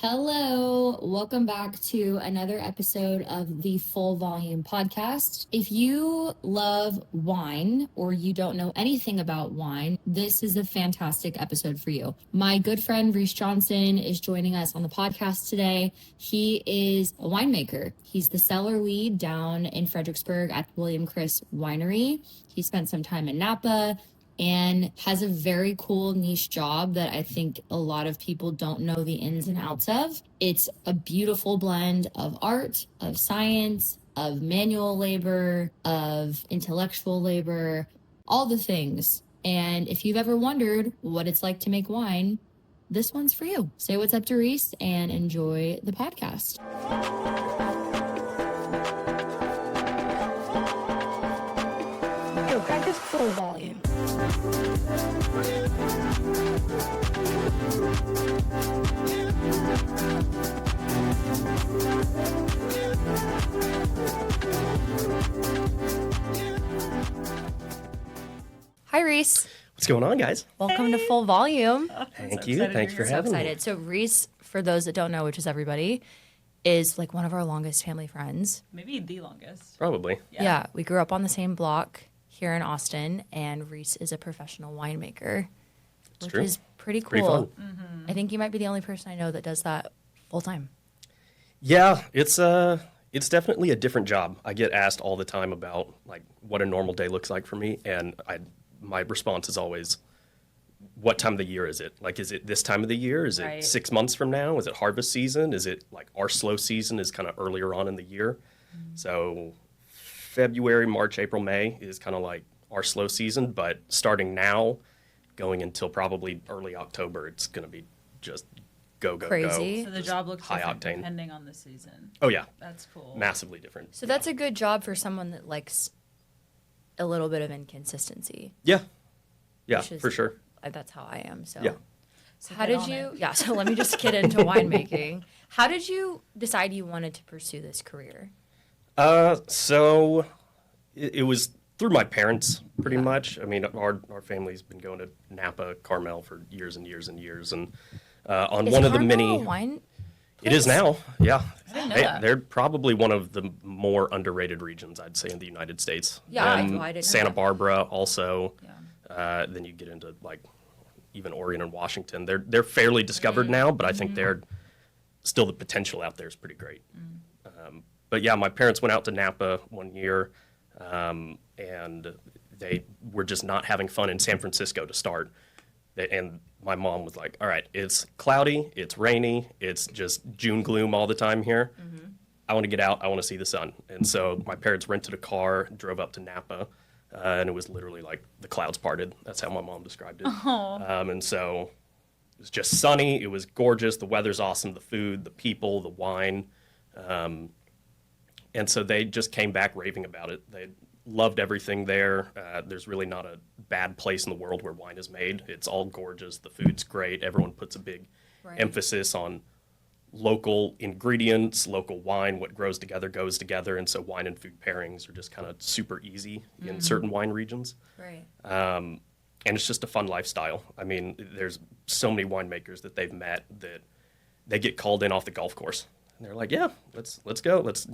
Hello, welcome back to another episode of the Full Volume Podcast. If you love wine or you don't know anything about wine, this is a fantastic episode for you. My good friend Reese Johnson is joining us on the podcast today. He is a winemaker. He's the cellar lead down in Fredericksburg at William Chris Winery. He spent some time in Napa and has a very cool niche job that I think a lot of people don't know the ins and outs of. It's a beautiful blend of art, of science, of manual labor, of intellectual labor, all the things. And if you've ever wondered what it's like to make wine, this one's for you. Say what's up to Reese and enjoy the podcast. Yo, crack this full volume. Hi, Reese. What's going on, guys? Welcome to Full Volume. Thank you. Thanks for having me. So Reese, for those that don't know, which is everybody, is like one of our longest family friends. Maybe the longest. Probably. Yeah, we grew up on the same block here in Austin, and Reese is a professional winemaker, which true. is pretty cool. Pretty fun. I think you might be the only person I know that does that full time. Yeah, it's definitely a different job. I get asked all the time about like what a normal day looks like for me, and my response is always, what time of the year is it? Like, is it this time of the year? Is it Right. 6 months from now? Is it harvest season? Is it like our slow season is kind of earlier on in the year? So February, March, April, May is kind of like our slow season, but starting now, going until probably early October, it's going to be just go, Crazy. So the job looks high different octane. depending on the season. Oh, yeah. That's cool. Massively different. So that's a good job for someone that likes a little bit of inconsistency. Yeah. Yeah, Which is- for sure. That's how I am. So Yeah. So how get did on you? it. Yeah. So let me just get into winemaking. How did you decide you wanted to pursue this career? So it was through my parents, pretty much. I mean, our family's been going to Napa, Carmel for years and years and years, and on Is one of the Carmel many. a wine? It is now, yeah. didn't know that. They're probably one of the more underrated regions, I'd say, in the United States. Yeah, I And didn't know Santa that. Barbara also. Yeah. Then you get into like even Oregon and Washington. They're fairly discovered now, but I think they're still the potential out there is pretty great. But yeah, my parents went out to Napa one year, and they were just not having fun in San Francisco to start. And my mom was like, all right, it's cloudy, it's rainy, it's just June gloom all the time here. I want to get out, I want to see the sun. And so my parents rented a car, drove up to Napa, and it was literally like the clouds parted. That's how my mom described it. And so it was just sunny, it was gorgeous, the weather's awesome, the food, the people, the wine. And so they just came back raving about it. They loved everything there. There's really not a bad place in the world where wine is made. It's all gorgeous. The food's great. Everyone puts a big emphasis on local ingredients, local wine. What grows together goes together. And so wine and food pairings are just kind of super easy in certain wine regions. Right. And it's just a fun lifestyle. I mean, there's so many winemakers that they've met that they get called in off the golf course. And they're like, yeah, let's go. Let's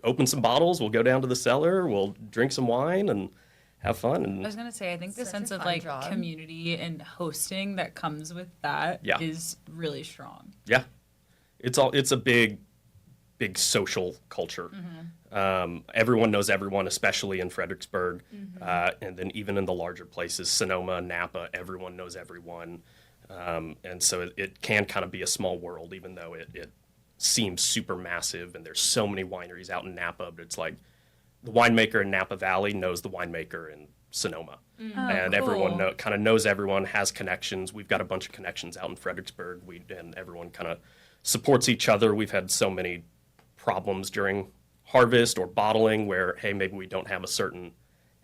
open some bottles. We'll go down to the cellar. We'll drink some wine and have fun. I And was gonna say, I think the Such a sense of fun like job. community and hosting that comes with that is Yeah. really strong. yeah, it's a big social culture. Everyone knows everyone, especially in Fredericksburg, and then even in the larger places, Sonoma, Napa, everyone knows everyone. And so it can kind of be a small world, even though it seems super massive and there's so many wineries out in Napa, but it's like the winemaker in Napa Valley knows the winemaker in Sonoma. And everyone kind of knows everyone, has connections. We've got a bunch of connections out in Fredericksburg, and everyone kind of supports each other. We've had so many problems during harvest or bottling where, hey, maybe we don't have a certain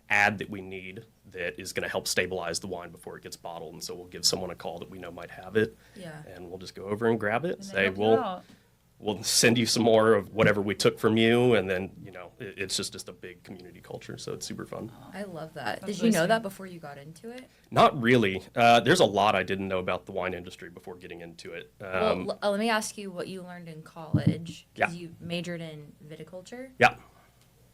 ad that we need that is going to help stabilize the wine before it gets bottled. And so we'll give someone a call that we know might have it. Yeah. And we'll just go over and grab it. And they Say, helped you we'll out. we'll send you some more of whatever we took from you. And then, it's just a big community culture. So it's super fun. I love that. That's Did you really know sweet. that before you got into it? Not really. There's a lot I didn't know about the wine industry before getting into it. Let me ask you what you learned in college. Because Yeah. you majored in viticulture, Yeah.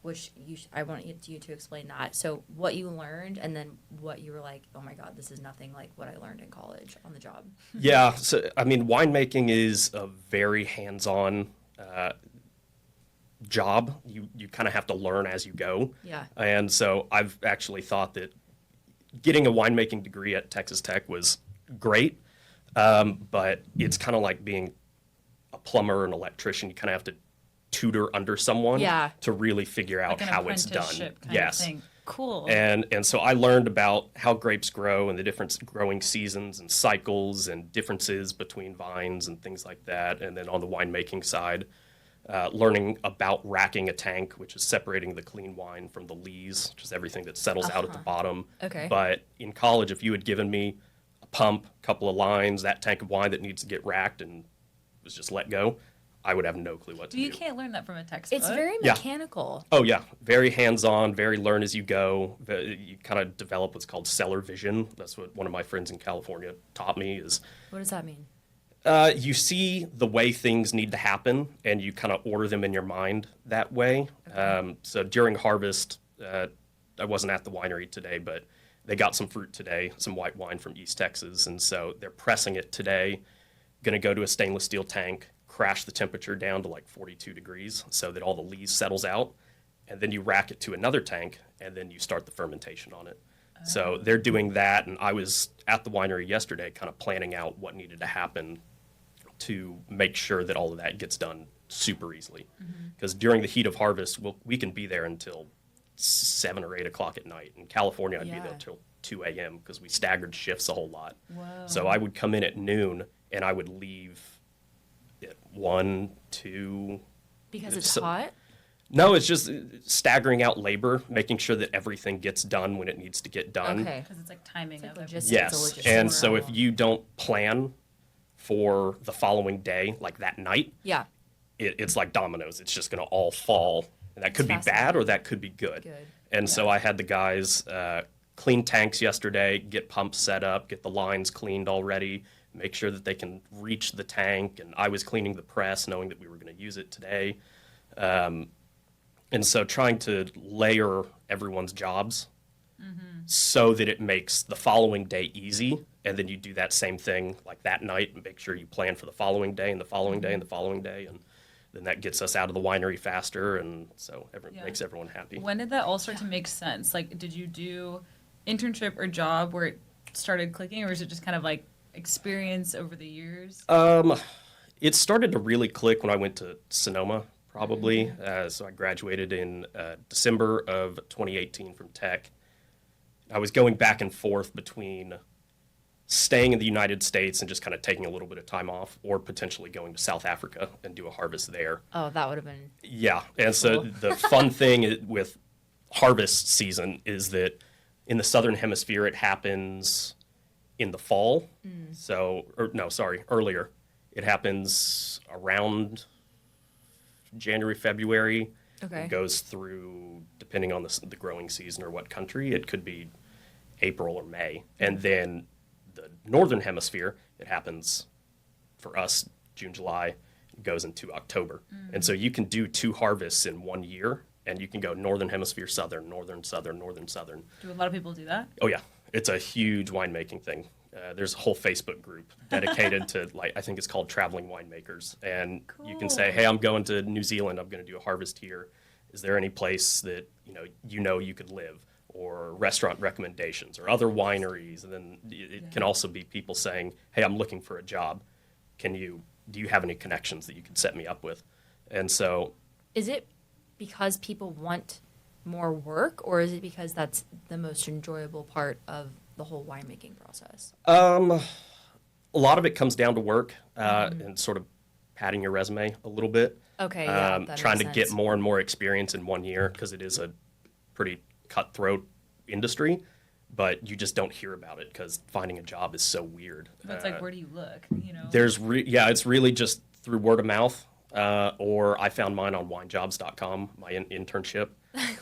which I want you to explain that. So what you learned and then what you were like, oh my God, this is nothing like what I learned in college on the job. Yeah. So, I mean, winemaking is a very hands-on job. You kind of have to learn as you go. Yeah. And so I've actually thought that getting a winemaking degree at Texas Tech was great, but it's kind of like being a plumber or an electrician. You kind of have to tutor under someone Yeah. to really figure out Like an how it's done. apprenticeship kind Yes. of thing. Cool. And so I learned about how grapes grow and the different growing seasons and cycles and differences between vines and things like that. And then on the winemaking side, learning about racking a tank, which is separating the clean wine from the lees, which is everything that settles out at the bottom. Okay. But in college, if you had given me a pump, a couple of lines, that tank of wine that needs to get racked and was just let go, I would have no clue what to you do. can't learn that from a textbook. It's very Yeah. mechanical. Oh yeah, very hands-on, very learn as you go. You kind of develop what's called cellar vision. That's what one of my friends in California taught me is What does that mean? you see the way things need to happen and you kind of order them in your mind that way. So during harvest, I wasn't at the winery today, but they got some fruit today, some white wine from East Texas. And so they're pressing it today, going to go to a stainless steel tank, crash the temperature down to like 42 degrees so that all the lees settles out. And then you rack it to another tank and then you start the fermentation on it. So they're doing that. And I was at the winery yesterday kind of planning out what needed to happen to make sure that all of that gets done super easily. Because during the heat of harvest, we can be there until 7 or 8 o'clock at night. In California, I'd be there Yeah. until 2 a.m. because we staggered shifts a whole lot. Whoa. So I would come in at noon and I would leave at 1, 2. Because it's So- hot? No, it's just staggering out labor, making sure that everything gets done when it needs to get done. Okay. Because it's like timing like of logistics. everything. It's a Yes, logistics and so if problem. you don't plan for the following day, like that night, Yeah. it's like dominoes. It's just going to all fall, and that could be bad or that could be good. Good. And so I had the guys clean tanks yesterday, get pumps set up, get the lines cleaned already, make sure that they can reach the tank. And I was cleaning the press, knowing that we were going to use it today. And so trying to layer everyone's jobs so that it makes the following day easy. And then you do that same thing like that night and make sure you plan for the following day and the following day and the following day. And then that gets us out of the winery faster. And so Yeah. makes everyone happy. When did that all start to make sense? Like, did you do internship or job where it started clicking, or is it just kind of like experience over the years? It started to really click when I went to Sonoma, probably. So I graduated in December of 2018 from Tech. I was going back and forth between staying in the United States and just kind of taking a little bit of time off, or potentially going to South Africa and do a harvest there. Oh, that would have been. Yeah, and so Cool. the fun thing with harvest season is that in the Southern Hemisphere, it happens in the fall. Earlier. It happens around January, February. Okay. It goes through, depending on the growing season or what country, it could be April or May. And then the Northern Hemisphere, it happens for us June, July, goes into October. And so you can do 2 harvests in 1 year, and you can go Northern Hemisphere, Southern, Northern, Southern, Northern, Southern. Do a lot of people do that? Oh yeah, it's a huge winemaking thing. There's a whole Facebook group dedicated to, like, I think it's called Traveling Winemakers, and you can say, "Hey, I'm going to New Zealand. I'm going to do a harvest here. Is there any place that you could live?" Or restaurant recommendations, or other wineries, and then it can also be people saying, "Hey, I'm looking for a job. Do you have any connections that you could set me up with?" And so Is it because people want more work, or is it because that's the most enjoyable part of the whole winemaking process? a lot of it comes down to work and sort of padding your resume a little bit. Okay, yeah, that Trying to makes get sense. more and more experience in 1 year, because it is a pretty cutthroat industry, but you just don't hear about it because finding a job is so weird. But it's like, where do you look? It's really just through word of mouth. or I found mine on winejobs.com, my internship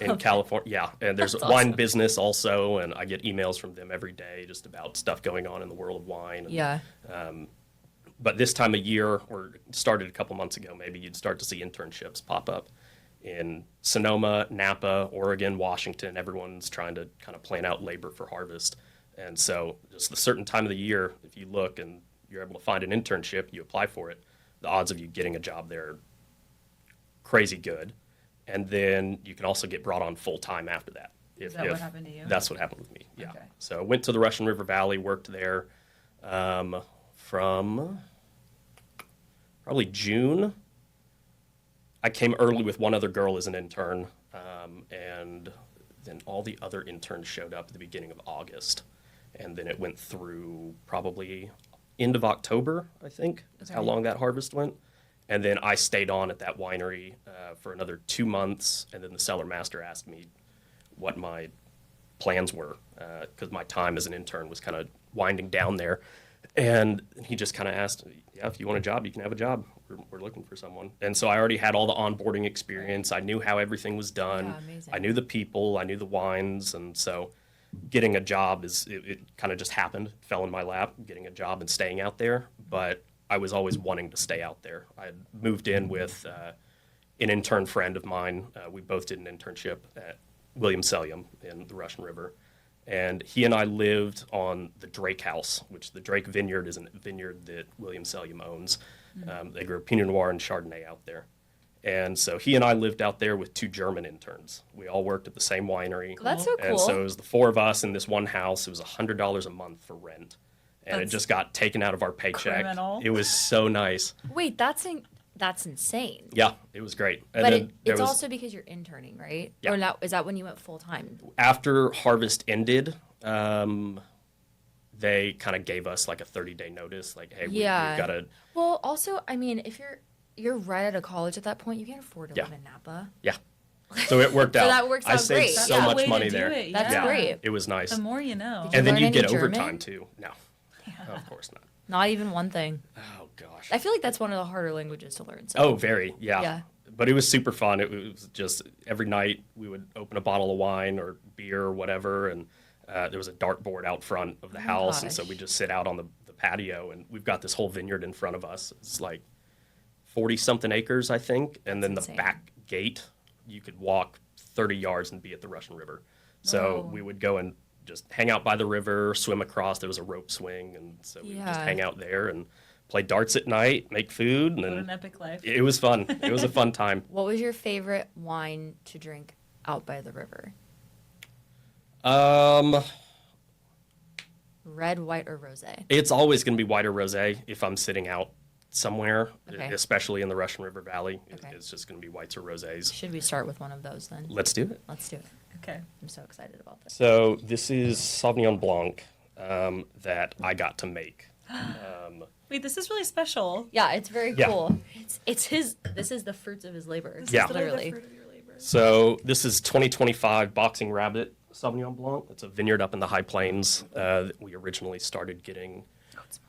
in California. Yeah, and there's That's wine awesome. business also, and I get emails from them every day just about stuff going on in the world of wine. And, Yeah. But this time of year, or started a couple months ago, maybe you'd start to see internships pop up in Sonoma, Napa, Oregon, Washington. Everyone's trying to kind of plan out labor for harvest. And so just a certain time of the year, if you look and you're able to find an internship, you apply for it, the odds of you getting a job there are crazy good. And then you can also get brought on full time after that. Is that what happened to you? That's what happened with me, yeah. Okay. So I went to the Russian River Valley, worked there from probably June. I came early with one other girl as an intern, and then all the other interns showed up at the beginning of August. And then it went through probably end of October, I think, is how Okay. long that harvest went. And then I stayed on at that winery for another 2 months, and then the cellar master asked me what my plans were, because my time as an intern was kind of winding down there. And he just kind of asked, yeah, if you want a job, you can have a job. We're looking for someone. And so I already had all the onboarding experience. I knew how everything was done. Yeah, amazing. I knew the people. I knew the wines. And so getting a job it kind of just happened, fell in my lap, getting a job and staying out there. But I was always wanting to stay out there. I had moved in with an intern friend of mine. We both did an internship at William Chris in the Russian River. And he and I lived on the Drake House, which the Drake Vineyard is a vineyard that William Chris owns. They grow Pinot Noir and Chardonnay out there. And so he and I lived out there with 2 German interns. We all worked at the same winery. That's so cool. And so it was the 4 of us in this one house. It was $100 a month for rent. And it That's just got taken out of our paycheck. criminal. It was so nice. Wait, that's insane. Yeah, it was great. And But then there it's was, also because you're interning, right? Yeah. Or is that when you went full time? after harvest ended, they kind of gave us like a 30-day notice, like, hey, we've got to, Well, also, I mean, if you're right out of college at that point, you can't afford to Yeah. live in Napa. yeah. So it worked So out. that works I out saved great. so Yeah. Way much to money do there. it, That's yeah. great. It was nice. The more you know. Did you And then learn you any get German? overtime too. No, of course not. Not even one thing. Oh gosh. I feel like that's one of the harder languages to learn. So. Oh, very. Yeah. Yeah. But it was super fun. It was just every night we would open a bottle of wine or beer or whatever, and there was a dartboard out front of the house, and so gosh. we just sit out on the patio, and we've got this whole vineyard in front of us. It's like 40-something acres, I think, and then That's the insane. back gate, you could walk 30 yards and be at the Russian River. So Whoa. we would go and just hang out by the river, swim across. There was a rope swing, and so we would just Yeah. hang out there and play darts at night, make food, and What an then epic life. it was fun. It was a fun time. What was your favorite wine to drink out by the river? Red, white, or rosé? It's always going to be white or rosé if I'm sitting out somewhere, Okay. especially in the Russian River Valley. Okay. It's just going to be whites or rosés. Should we start with one of those then? Let's do it. Let's do it. Okay. I'm so excited about this. So this is Sauvignon Blanc that I got to make. Wait, this is really special. Yeah, it's very Yeah. cool. It's his. This is the fruits of his labor. This Yeah. is literally literally. the fruit of your labor. So this is 2025 Boxing Rabbit Sauvignon Blanc. It's a vineyard up in the High Plains that we originally started getting,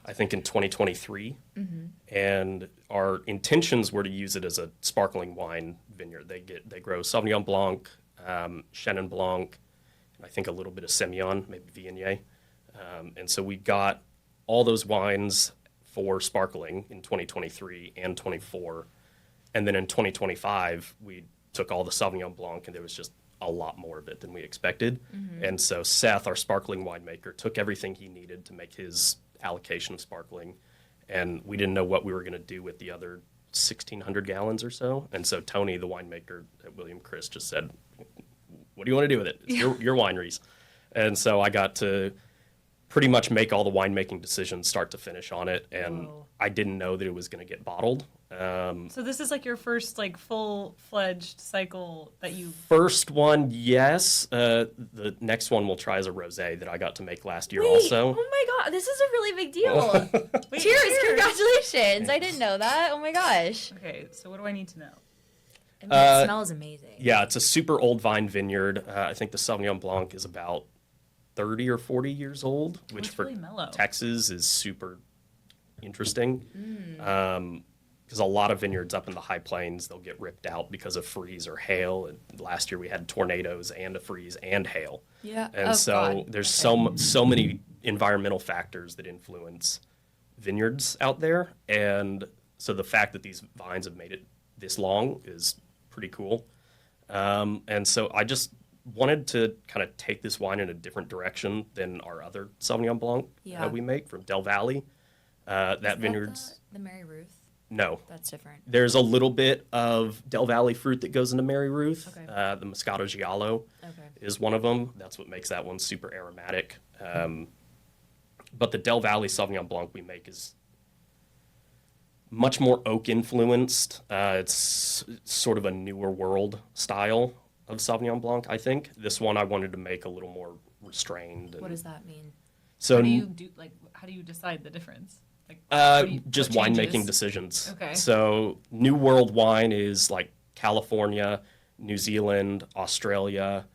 I think, in 2023. And our intentions were to use it as a sparkling wine vineyard. They grow Sauvignon Blanc, Chenin Blanc, and I think a little bit of Semillon, maybe Viognier. And so we got all those wines for sparkling in 2023 and 24. And then in 2025, we took all the Sauvignon Blanc, and there was just a lot more of it than we expected. And so Seth, our sparkling winemaker, took everything he needed to make his allocation of sparkling. And we didn't know what we were going to do with the other 1,600 gallons or so. And so Tony, the winemaker at William Chris, just said, what do you want to do with it? It's your wineries. And so I got to pretty much make all the winemaking decisions start to finish on it. And Whoa. I didn't know that it was going to get bottled. So this is like your first like full-fledged cycle that you. First one, yes. The next one we'll try as a rosé that I got to make last year Wait, also. oh my god, this is a really big deal. Wait, Cheers, congratulations. I didn't know that. Oh my gosh. Okay, so what do I need to know? And the smell is amazing. Yeah, it's a super old vine vineyard. I think the Sauvignon Blanc is about 30 or 40 years old, which it's for really mellow. Texas is super interesting. because a lot of vineyards up in the high plains, they'll get ripped out because of freeze or hail. And last year we had tornadoes and a freeze and hail. Yeah. And Oh, so God. there's Okay. so many environmental factors that influence vineyards out there. And so the fact that these vines have made it this long is pretty cool. And so I just wanted to kind of take this wine in a different direction than our other Sauvignon Blanc Yeah. that we make from Del Valle. That vineyard's, the Mary Ruth. no. That's different. There's a little bit of Del Valle fruit that goes into Mary Ruth. Okay. The Moscato Giallo Okay. is one of them. That's what makes that one super aromatic. But the Del Valle Sauvignon Blanc we make is much more oak influenced. It's sort of a newer world style of Sauvignon Blanc, I think. This one I wanted to make a little more restrained. And What does that mean? so How do you do like? How do you decide the difference? Like, what do you- just what winemaking changes? decisions. Okay. So New World wine is like California, New Zealand, Australia,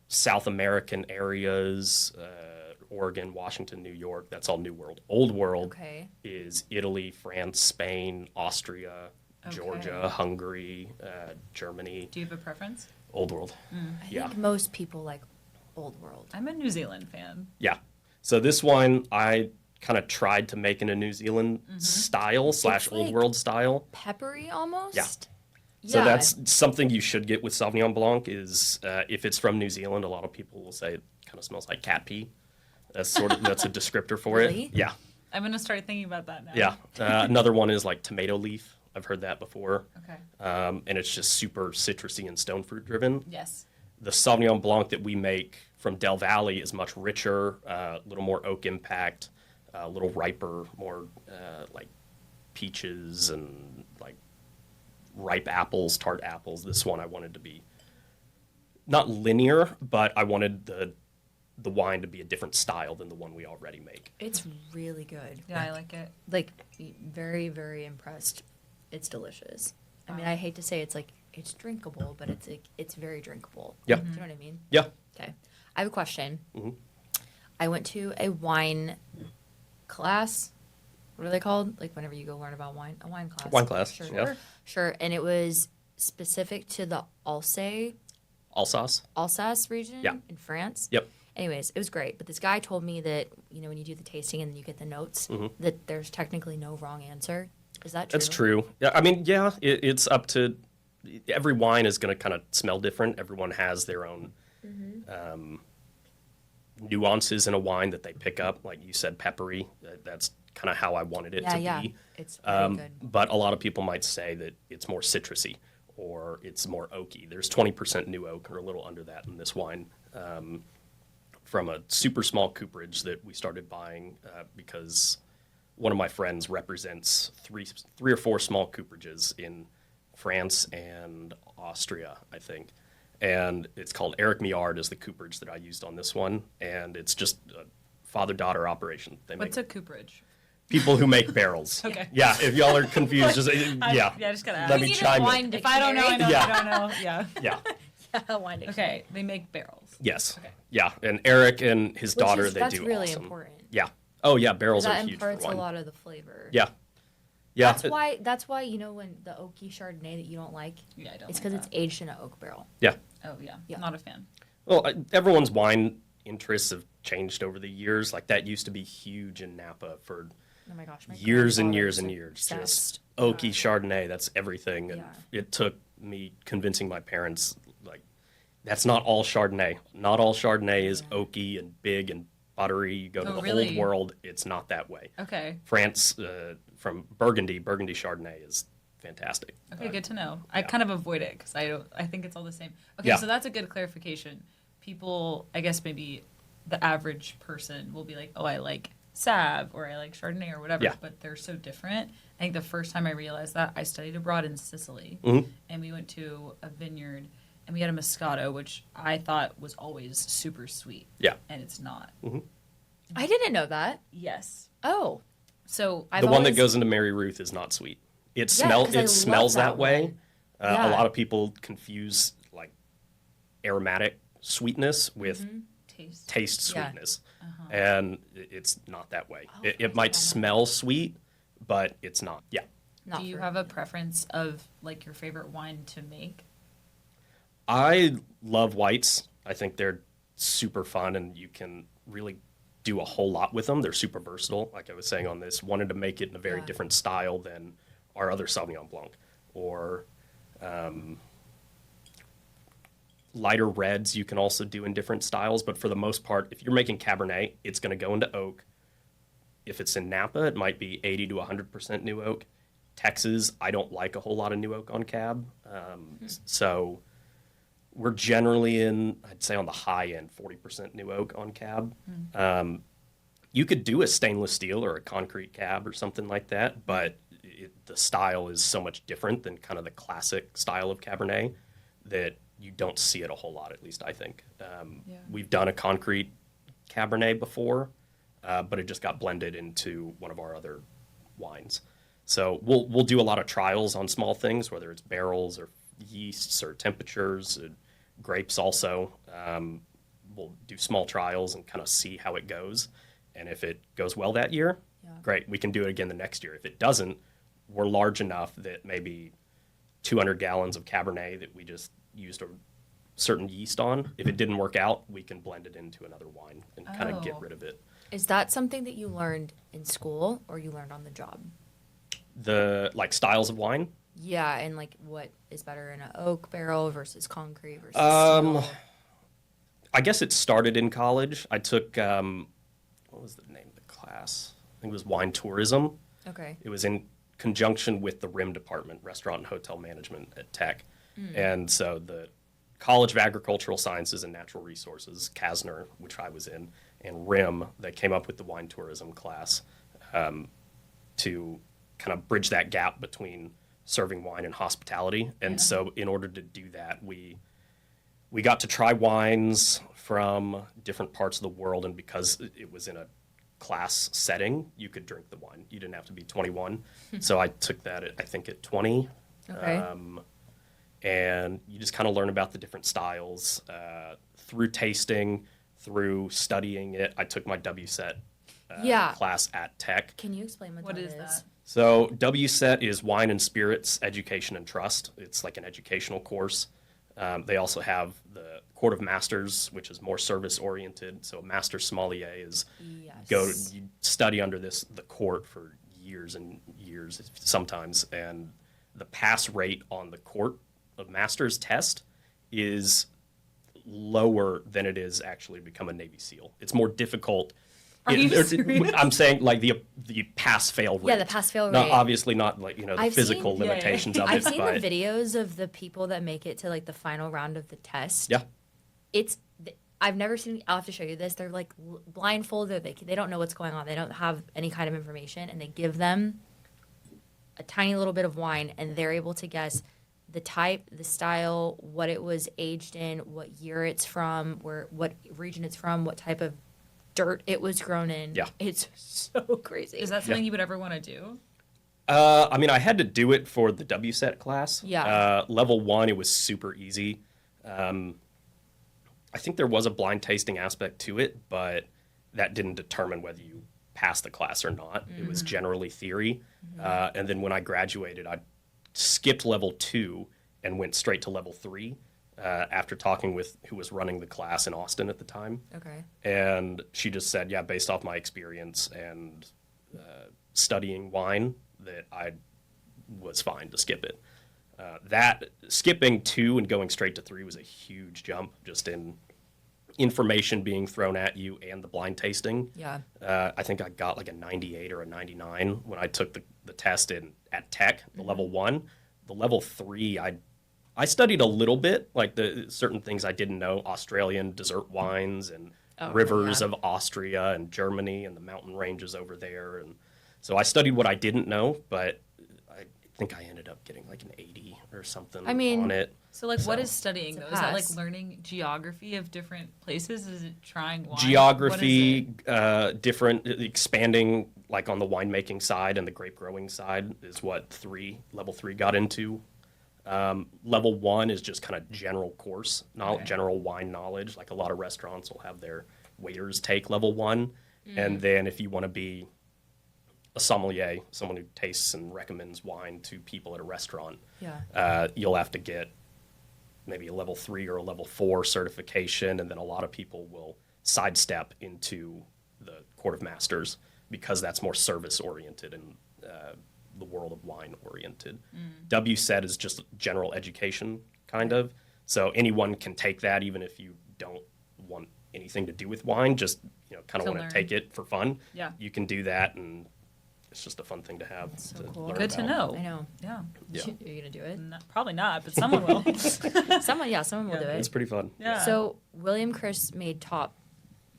South American areas, Oregon, Washington, New York. That's all New World. Old World Okay. is Italy, France, Spain, Austria, Georgia, Okay. Hungary, Germany. Do you have a preference? Old World. I Yeah. think most people like Old World. I'm a New Zealand fan. Yeah. So this wine I kind of tried to make in a New Zealand style / It's Old like- World style. Peppery almost. Yeah. Yeah. So that's something you should get with Sauvignon Blanc is if it's from New Zealand, a lot of people will say it kind of smells like cat pee. That's that's a descriptor for Really? it. Yeah. I'm gonna start thinking about that now. Yeah. Another one is like tomato leaf. I've heard that before. Okay. And it's just super citrusy and stone fruit driven. Yes. The Sauvignon Blanc that we make from Del Valle is much richer, a little more oak impact, a little riper, more like peaches and like ripe apples, tart apples. This one I wanted to be not linear, but I wanted the wine to be a different style than the one we already make. It's really good. Yeah, I like it. Like, very, very impressed. It's delicious. I mean, I hate to say it's like it's drinkable, but it's like it's very drinkable. Yeah. Do you know what I mean? Yeah. Okay. I have a question. Mhm. I went to a wine class. What are they called? Like whenever you go learn about wine, a wine class. Wine class, Sure. yeah. Sure. And it was specific to the Alsace region Yeah. in France. Yep. Anyways, it was great. But this guy told me that, when you do the tasting and then you get the notes, that there's technically no wrong answer. Is that true? That's true. Yeah, I mean, yeah, it's up to every wine is going to kind of smell different. Everyone has their own nuances in a wine that they pick up. Like you said, peppery. That's kind of how I wanted it to be. It's very good. But a lot of people might say that it's more citrusy or it's more oaky. There's 20% new oak or a little under that in this wine. From a super small cooperage that we started buying because one of my friends represents three or four small cooperages in France and Austria, I think. And it's called Eric Miard is the cooperage that I used on this one. And it's just a father-daughter operation. They What's make a cooperage? people who make barrels. Okay. Yeah, if y'all are confused, just, yeah. Yeah, I just gotta ask. Let me chime in. If I don't know, I know. Yeah. I don't know. Yeah. Yeah, Wine dictionary. Okay, they make barrels. yes. Okay. Yeah, and Eric and his daughter, they that's do really awesome. important. Yeah. Oh, yeah, barrels That are huge for imparts a wine. lot of the flavor. Yeah. Yeah. That's why when the oaky Chardonnay that you don't like, Yeah, I don't. it's like because it's that. aged in an oak barrel. Yeah. Oh yeah. Yeah. Not a fan. Well, everyone's wine interests have changed over the years. Like that used to be huge in Napa for Oh my gosh, my years and grandfather years was and years. obsessed. Just oaky Chardonnay, that's everything. And Yeah. it took me convincing my parents, like, that's not all Chardonnay. Not all Chardonnay is oaky and big and buttery. You go to Oh, the really? Old World, it's not that way. Okay. France, from Burgundy Chardonnay is fantastic. Okay, good to know. I kind of avoid it because I think it's all the same. Okay, Yeah. so that's a good clarification. People, I guess maybe the average person will be like, oh, I like Sauv or I like Chardonnay or whatever, Yeah. but they're so different. I think the first time I realized that, I studied abroad in Sicily, Mhm. and we went to a vineyard, and we had a Moscato, which I thought was always super sweet. Yeah. And it's not. I didn't know that. Yes. Oh, So I've The one that always- goes into Mary Ruth is not sweet. It 'cause I love smells that that way. one. Yeah. A lot of people confuse like aromatic sweetness with taste. taste Yeah. sweetness, and it's not that way. Oh, It might smell sweet, but it's not. Yeah. Not Do you for- have a preference of like your favorite wine to make? I love whites. I think they're super fun, and you can really do a whole lot with them. They're super versatile. Like I was saying on this, wanted to make it in a very Yeah. different style than our other Sauvignon Blanc, or lighter reds you can also do in different styles. But for the most part, if you're making Cabernet, it's going to go into oak. If it's in Napa, it might be 80 to 100% new oak. Texas, I don't like a whole lot of new oak on cab. So we're generally in, I'd say on the high end, 40% new oak on cab. You could do a stainless steel or a concrete cab or something like that, but the style is so much different than kind of the classic style of Cabernet that you don't see it a whole lot, at least I think. We've done a concrete Cabernet before, but it just got blended into one of our other wines. So we'll do a lot of trials on small things, whether it's barrels or yeasts or temperatures, grapes also. We'll do small trials and kind of see how it goes. And if it goes well that year, great, we can do it again the next year. If it doesn't, we're large enough that maybe 200 gallons of Cabernet that we just used a certain yeast on, if it didn't work out, we can blend it into another wine and kind of get Oh. rid of it. Is that something that you learned in school or you learned on the job? The like styles of wine. Yeah, and like what is better in an oak barrel versus concrete versus Um, steel? I guess it started in college. I took what was the name of the class? I think it was wine tourism. Okay. It was in conjunction with the RIM department, restaurant and hotel management at Tech. And so the College of Agricultural Sciences and Natural Resources, Kasner, which I was in, and RIM, they came up with the wine tourism class to kind of bridge that gap between serving wine and hospitality. And so in order to do that, we got to try wines from different parts of the world, and because it was in a class setting, you could drink the wine. You didn't have to be 21. So I took that I think at 20. Okay. And you just kind of learn about the different styles through tasting, through studying it. I took my WSET Yeah. class at Tech. Can you explain what What that is that? So WSET is Wine and Spirits Education and Trust. It's like an educational course. They also have the Court of Masters, which is more service oriented. So a master sommelier is Yes. you study under the court for years and years sometimes, and the pass rate on the Court of Masters test is lower than it is actually to become a Navy SEAL. It's more difficult. Are you serious? I'm saying like the pass-fail rate. Yeah, the pass-fail Not, rate. obviously not like, the I've physical seen- limitations of I've it, seen but the videos of the people that make it to like the final round of the test. yeah. I've never seen. I'll have to show you this. They're like blindfolded. They don't know what's going on. They don't have any kind of information, and they give them a tiny little bit of wine, and they're able to guess the type, the style, what it was aged in, what year it's from, what region it's from, what type of dirt it was grown in. Yeah. It's so crazy. Is that something you would ever want to do? I mean, I had to do it for the WSET class. Yeah. Level 1, it was super easy. I think there was a blind tasting aspect to it, but that didn't determine whether you passed the class or not. It was generally theory. And then when I graduated, I skipped level 2 and went straight to level 3 after talking with who was running the class in Austin at the time. Okay. And she just said, yeah, based off my experience and studying wine, that I was fine to skip it. That skipping 2 and going straight to 3 was a huge jump just in information being thrown at you and the blind tasting. Yeah. I think I got like a 98 or a 99 when I took the test at Tech, the level 1. The level 3, I studied a little bit, like the certain things I didn't know, Australian dessert wines and rivers yeah. of Austria and Germany and the mountain ranges over there. And so I studied what I didn't know, but I think I ended up getting like an 80 or something I mean, on it. So, like, what So, is studying, it's though? a Is that, like, pass. learning geography of different places? Is it trying wine? Geography, What is different, expanding like on the winemaking side and the grape growing side is what level 3 got into. Level 1 is just kind of general course knowledge, Okay. general wine knowledge. Like a lot of restaurants will have their waiters take level 1. And then if you want to be a sommelier, someone who tastes and recommends wine to people at a restaurant, Yeah. you'll have to get maybe a level 3 or a level 4 certification, and then a lot of people will sidestep into the Court of Masters because that's more service oriented and the world of wine oriented. WSET is just general education, kind of. So anyone can take that, even if you don't want anything to do with wine, just kind of To want learn. to take it for fun. Yeah. You can do that, and it's just a fun thing to have. so to cool. learn Good to about. know. I know. Yeah. Yeah. Are you gonna do it? Probably not, but someone will. Someone will do It's it. pretty fun. Yeah. So William Chris made top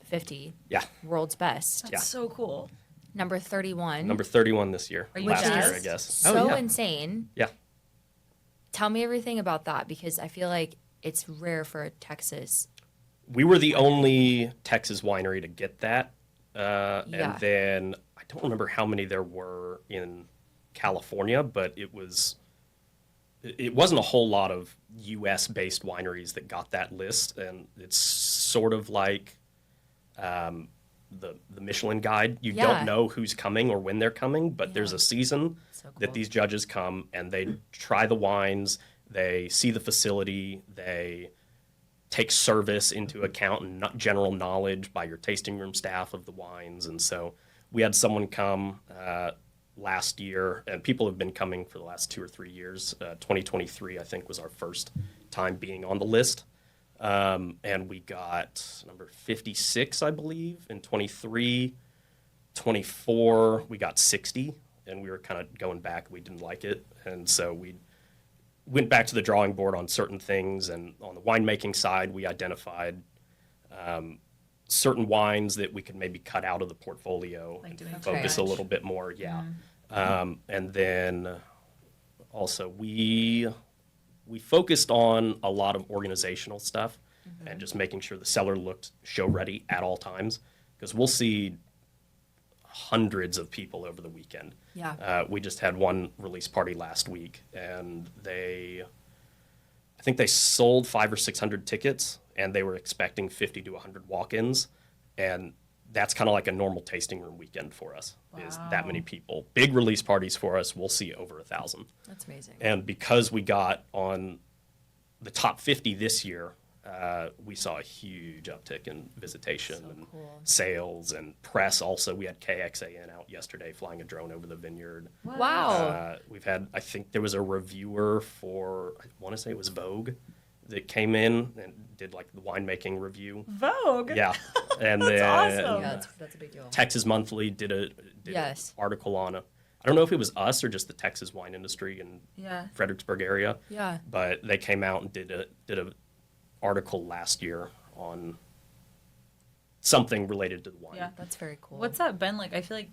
50 Yeah. world's best. That's so cool. Number 31. Number 31 this year. Are you Last year, jazzed? I guess. So yeah. insane. Yeah. Tell me everything about that, because I feel like it's rare for Texas. We were the only Texas winery to get that. Yeah. And then I don't remember how many there were in California, but it wasn't a whole lot of U.S. based wineries that got that list, and it's sort of like the Michelin Guide. You Yeah. don't know who's coming or when they're coming, but there's a season So cool. that these judges come and they try the wines, they see the facility, they take service into account and general knowledge by your tasting room staff of the wines. And so we had someone come last year, and people have been coming for the last 2 or 3 years. 2023, I think, was our first time being on the list. And we got number 56, I believe, in 23. 24, we got 60, and we were kind of going back. We didn't like it. And so we went back to the drawing board on certain things. And on the winemaking side, we identified certain wines that we could maybe cut out of the portfolio Like and doing focus a triage. little bit more. Yeah. And then also we focused on a lot of organizational stuff and just making sure the cellar looked show ready at all times, because we'll see hundreds of people over the weekend. Yeah. We just had one release party last week, and I think they sold 500 or 600 tickets, and they were expecting 50 to 100 walk-ins, and that's kind of like a normal tasting room weekend for us. Is that many people. Big release parties for us, we'll see over 1,000. That's amazing. And because we got on the top 50 this year, we saw a huge uptick in visitation and cool. sales and press. Also, we had KXAN out yesterday flying a drone over the vineyard. Wow. We've had, I think there was a reviewer for, I want to say it was Vogue, that came in and did like the winemaking review. Vogue. Yeah. And then awesome. Yeah, that's a big deal. Texas Monthly did Yes. an article on it. I don't know if it was us or just the Texas wine industry in Yeah. Fredericksburg area. Yeah. But they came out and did a article last year on something related to the wine. Yeah. That's very cool. What's that been like? I feel like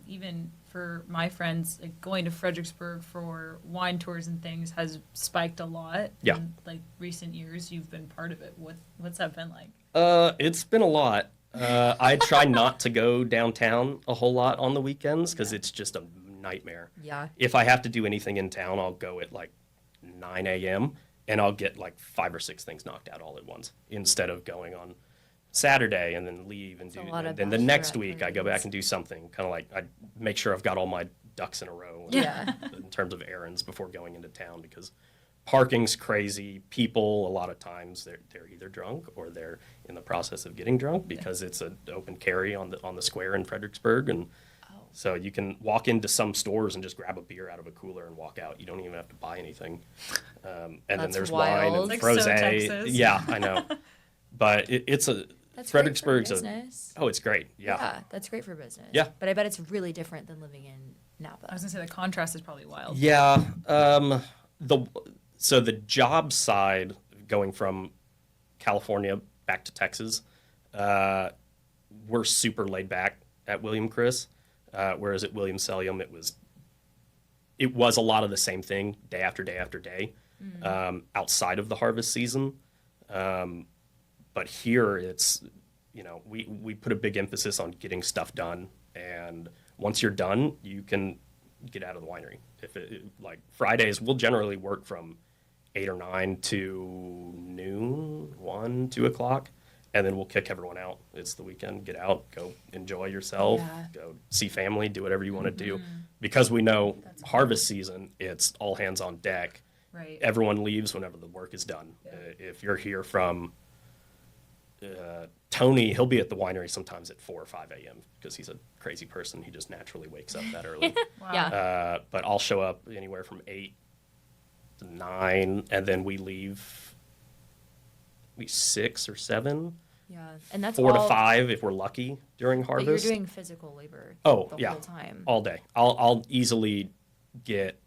even for my friends, like going to Fredericksburg for wine tours and things has spiked a lot. Yeah. In like recent years, you've been part of it. What's that been like? It's been a lot. I try not to go downtown a whole lot on the weekends because it's just a nightmare. Yeah. If I have to do anything in town, I'll go at like 9 a.m. and I'll get like 5 or 6 things knocked out all at once instead of going on Saturday and then leave and It's a do. lot of And then the next bachelorette week I go back and do something. Kind of like I make sure I've got all my ducks in a row Yeah. in terms of errands before going into town, because parking's crazy. People a lot of times they're either drunk or they're in the process of getting drunk because it's an open carry on the square in Fredericksburg, and so you can walk into some stores and just grab a beer out of a cooler and walk out. You don't even have to buy anything. And then That's there's wild. wine and Like so frosé. Texas. Yeah, I know. But it's a That's Fredericksburg's great for a business. oh, it's great. Yeah. Yeah. That's great for business. Yeah. But I bet it's really different than living in Napa. I was gonna say the contrast is probably wild. Yeah. So the job side, going from California back to Texas, we're super laid back at William Chris, whereas at William Cellium it was a lot of the same thing day after day after day, outside of the harvest season. But here it's, we put a big emphasis on getting stuff done, and once you're done, you can get out of the winery. Like Fridays, we'll generally work from 8 or 9 to noon, 1, 2 o'clock, and then we'll kick everyone out. It's the weekend. Get out, go enjoy yourself, go see family, do whatever you want to do. Because we know harvest season, it's all hands on deck. Right. Everyone leaves whenever the work is done. If you're here from Tony, he'll be at the winery sometimes at 4 or 5 a.m. because he's a crazy person. He just naturally wakes up that early. Wow. Yeah. But I'll show up anywhere from 8 to 9, and then we leave maybe 6 or 7, Yeah. And that's 4 to all, 5 if we're lucky during but harvest. you're doing physical labor Oh, the yeah. whole time. All day. I'll easily get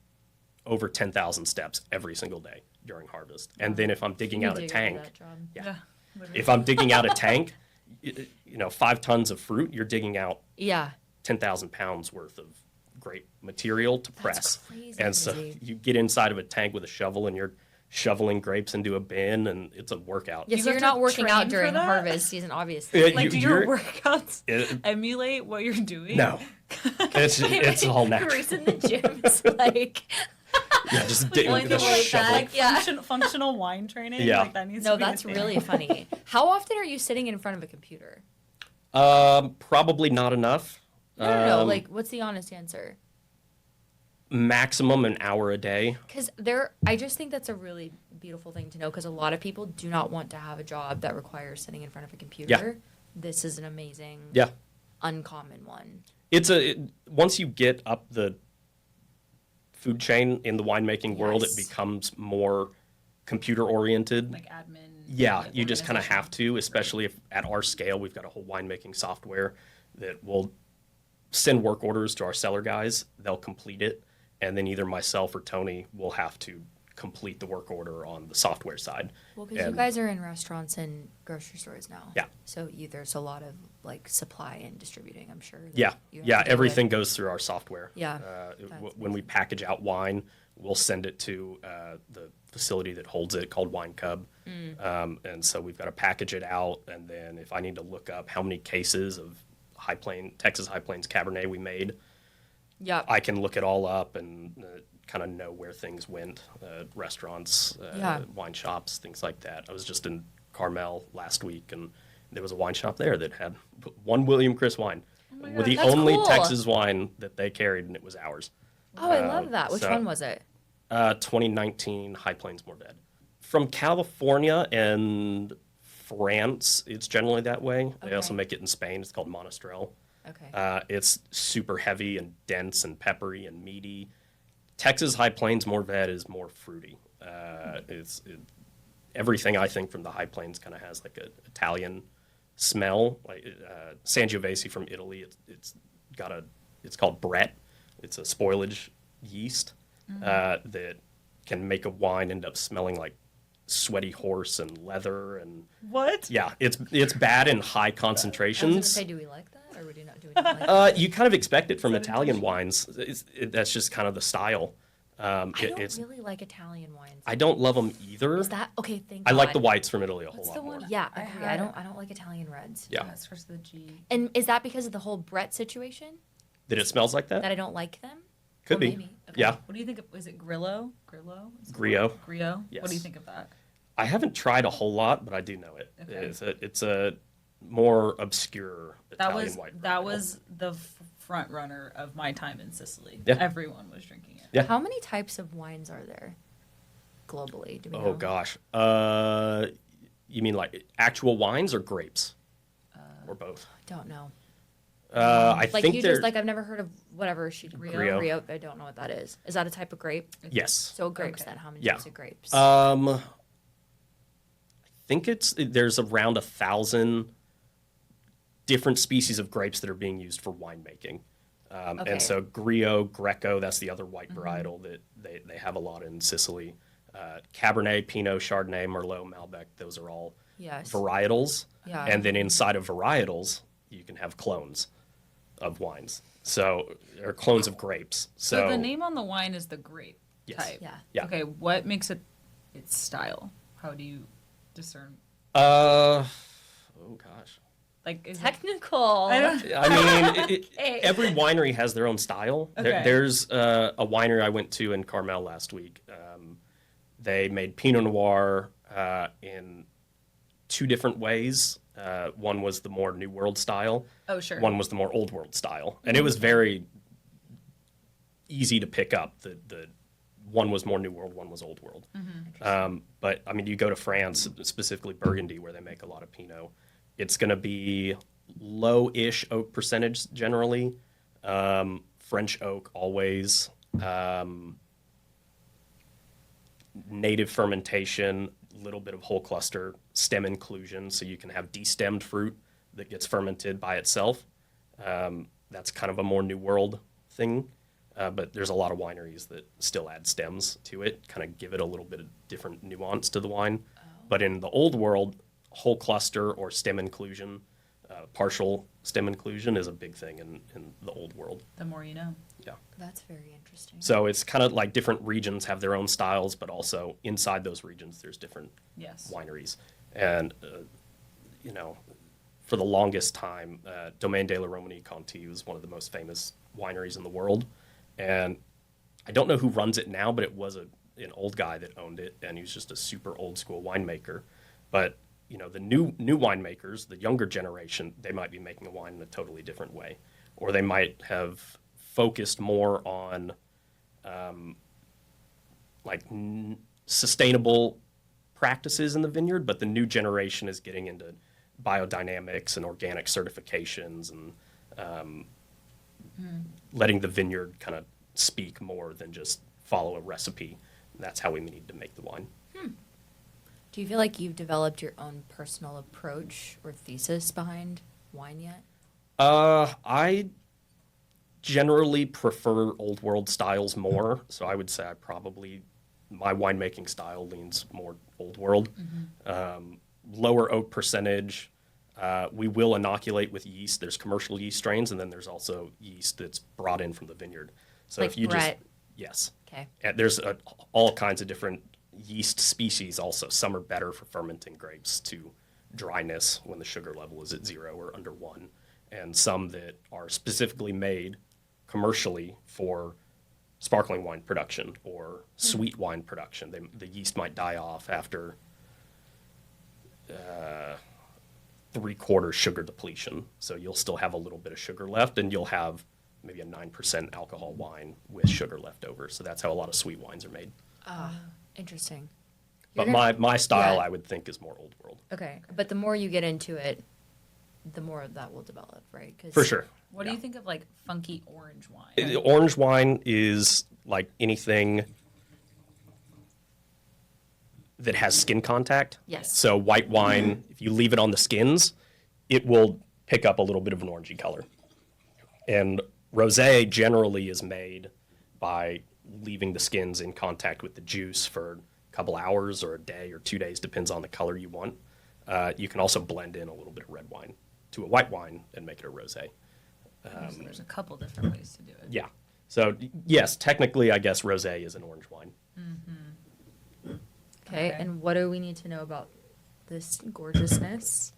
over 10,000 steps every single day during harvest. And then if I'm digging You out a do tank, that job. yeah. Literally. If I'm digging out a tank, 5 tons of fruit, you're digging out Yeah. 10,000 pounds worth of grape material to press. crazy, And so crazy. you get inside of a tank with a shovel and you're shoveling grapes into a bin, and it's a workout. Yeah, You so have you're to not working train out for during that? harvest season, obviously. Yeah, Like, do you're- your workouts it- emulate what you're doing? No, it's all natural. Reese in the gym is like, Yeah, just Like, dig like with the a way shovel. back. Yeah. Functional wine training. Yeah. Like, that needs no, to be a that's thing. really funny. How often are you sitting in front of a computer? Probably not enough. No. Like, what's the honest answer? Maximum an hour a day. Because I just think that's a really beautiful thing to know. Because a lot of people do not want to have a job that requires sitting in front of a computer. This is an amazing, Yeah. uncommon one. Once you get up the food chain in the winemaking world, it Yes. becomes more computer oriented. Like admin. Yeah, like, you just kind of organization. have to, especially if at our scale, we've got a whole winemaking software that will send work orders to our cellar guys. They'll complete it, and then either myself or Tony will have to complete the work order on the software side. Well, because you And- guys are in restaurants and grocery stores now. Yeah. So there's a lot of like supply and distributing, I'm sure. that Yeah, you have yeah, to deal everything with. goes through our software. Yeah, When we package out wine, we'll send it to the facility that holds it called Wine Cub. And so we've got to package it out, and then if I need to look up how many cases of Texas High Plains Cabernet we made, Yeah. I can look it all up and kind of know where things went, restaurants, Yeah. wine shops, things like that. I was just in Carmel last week, and there was a wine shop there that had one William Chris wine. With the That's only cool. Texas wine that they carried, and it was ours. Oh, I love that. Which so- one was it? 2019 High Plains Mourvedre. From California and France, it's generally that way. They also Okay. make it in Spain. It's called Monastrell. Okay. It's super heavy and dense and peppery and meaty. Texas High Plains Mourvedre is more fruity. Everything I think from the High Plains kind of has like an Italian smell. Like Sangiovese from Italy, it's called Brett. It's a spoilage yeast that can make a wine end up smelling like sweaty horse and leather and What? yeah, it's bad in high I was going to concentrations. say, do we like that, or do we not like that? You kind of expect it from Is that Italian wines. That's just kind of the style. I don't really like Italian wines. I don't love them either. Is that okay? Thank I God. like the whites from Italy a whole What's lot the more. one? Yeah, I agree. had- I don't like Italian reds. Yeah. It starts with a G. And is that because of the whole Brett situation That it smells like that? that I don't like them? Could Or be. maybe. Okay. Yeah. What do you think of, is it Grillo? Grillo? Is it Griot. Griot? What do you Yes. think of that? I haven't tried a whole lot, but I do know it. Okay. It's a more obscure That Italian was white. that varietal. was the front runner of my time in Sicily. Yeah. Everyone was drinking it. Yeah. How many types of wines are there globally? Do we know? Oh gosh. You mean like actual wines or grapes? Or both? Don't know. I Like think you they're just like I've never heard of whatever she Griot. Griot. I don't know what that is. Is that a type of grape? yes. So grapes Okay. then. How many Yeah. types of grapes? I think there's around 1,000 different species of grapes that are being used for winemaking. Okay. And so Griot, Greco, that's the other white varietal that they have a lot in Sicily. Cabernet, Pinot, Chardonnay, Merlot, Malbec, those are all Yes. varietals. Yeah. And then inside of varietals, you can have clones of wines. So, or clones of grapes. So the name on the wine is the grape Yes. type. Yeah. Yeah. Okay, what makes it its style? How do you discern? Oh gosh. Like is it, Technical. I don't. I mean, Hey. every winery has their own style. Okay. There's a winery I went to in Carmel last week. They made Pinot Noir in 2 different ways. One was the more New World style. Oh, sure. One was the more Old World style, and it was very easy to pick up. The one was more New World, one was Old World. But I mean, you go to France, specifically Burgundy, where they make a lot of Pinot. It's going to be low-ish oak percentage generally. French oak always. Native fermentation, little bit of whole cluster, stem inclusion, so you can have destemmed fruit that gets fermented by itself. That's kind of a more New World thing. But there's a lot of wineries that still add stems to it, kind of give it a little bit of different nuance to the wine. But in the Old World, whole cluster or stem inclusion, partial stem inclusion is a big thing in the Old World. The more you know. Yeah. That's very interesting. So it's kind of like different regions have their own styles, but also inside those regions, there's different Yes. wineries. And, for the longest time, Domaine de la Romanie Conti was one of the most famous wineries in the world. And I don't know who runs it now, but it was an old guy that owned it, and he was just a super old school winemaker. But the new winemakers, the younger generation, they might be making a wine in a totally different way, or they might have focused more on sustainable practices in the vineyard. But the new generation is getting into biodynamics and organic certifications and letting the vineyard kind of speak more than just follow a recipe. That's how we need to make the wine. Do you feel like you've developed your own personal approach or thesis behind wine yet? I generally prefer Old World styles more, so I would say my winemaking style leans more Old World. Lower oak percentage. We will inoculate with yeast. There's commercial yeast strains, and then there's also yeast that's brought in from the vineyard. So Like if you Brett. yes, Okay. and there's all kinds of different yeast species also. Some are better for fermenting grapes to dryness when the sugar level is at 0 or under 1, and some that are specifically made commercially for sparkling wine production or sweet wine production. The yeast might die off after 3/4 sugar depletion, so you'll still have a little bit of sugar left, and you'll have maybe a 9% alcohol wine with sugar left over. So that's how a lot of sweet wines are made. Interesting. But You're gonna- my style, yeah. I would think, is more Old World. Okay, but the more you get into it, the more that will develop, right? 'Cause For sure. What do you think of like funky orange wine? Orange wine is like anything that has skin contact. Yes. So white wine, if you leave it on the skins, it will pick up a little bit of an orangey color. And rosé generally is made by leaving the skins in contact with the juice for a couple hours or a day or 2 days, depends on the color you want. You can also blend in a little bit of red wine to a white wine and make it a rosé. So there's a couple different ways to do it. Yeah. So yes, technically, I guess rosé is an orange wine. Okay, Okay. and what do we need to know about this gorgeousness?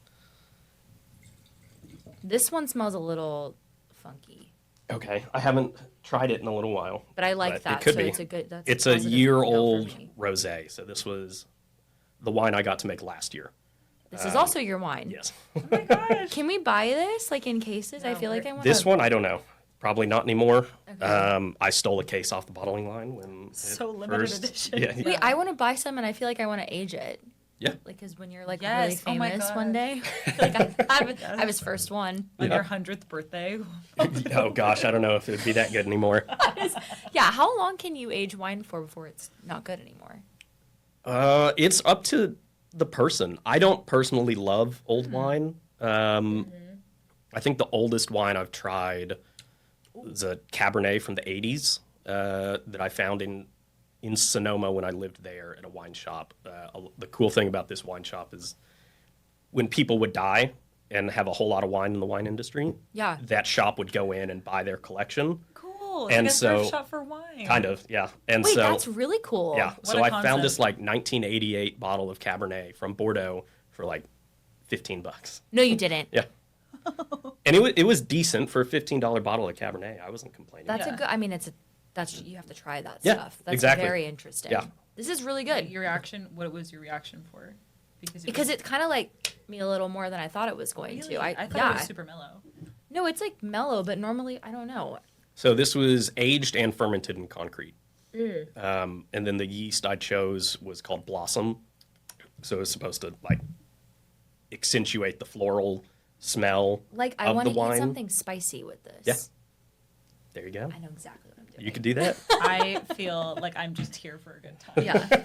This one smells a little funky, Okay, I haven't tried it in a little while, but I like but that. it could so be. it's a good. That's It's a positive note for year-old me. rosé. So this was the wine I got to make last year. This is also your wine. Yes. Oh my gosh. Can we buy this like in cases? I No, feel like we're- I want This one, I don't know. Probably not anymore. Okay. I stole a case off the bottling line when it So limited first- edition. Yeah, Wait, I want to buy some, and I feel like I want to age it. yeah. Like, because when you're like Yes, oh really my famous one gosh. day, like I have his first one. On Yeah. your 100th birthday. Oh gosh, I don't know if it'd be that good anymore. Yeah, how long can you age wine for before it's not good anymore? It's up to the person. I don't personally love old wine. I think the oldest wine I've tried was a Cabernet from the 80s that I found in Sonoma when I lived there at a wine shop. The cool thing about this wine shop is when people would die and have a whole lot of wine in the wine industry, Yeah. that shop would go in and buy their collection. Cool. And like a so- thrift shop for wine. Kind of, yeah. And Wait, so that's really cool. yeah, What so a I found this concept. like 1988 bottle of Cabernet from Bordeaux for like $15. No, you didn't. Yeah. And it was decent for a $15 bottle of Cabernet. I wasn't complaining. That's Yeah. a good. I mean, that's you have to try that Yeah, stuff. That's exactly. very interesting. Yeah. This is really Like, good. your reaction, what was your reaction for? Because it kind of like me a little more than I thought it was going really? to. I thought yeah. it was super mellow. No, it's like mellow, but normally I don't know. So this was aged and fermented in concrete. And then the yeast I chose was called Blossom. So it was supposed to like accentuate the floral smell Like I of want the to eat wine. something spicy with this. Yeah. There you go. I know exactly what I'm doing. You could do that. I feel like I'm just here for a good time. Yeah.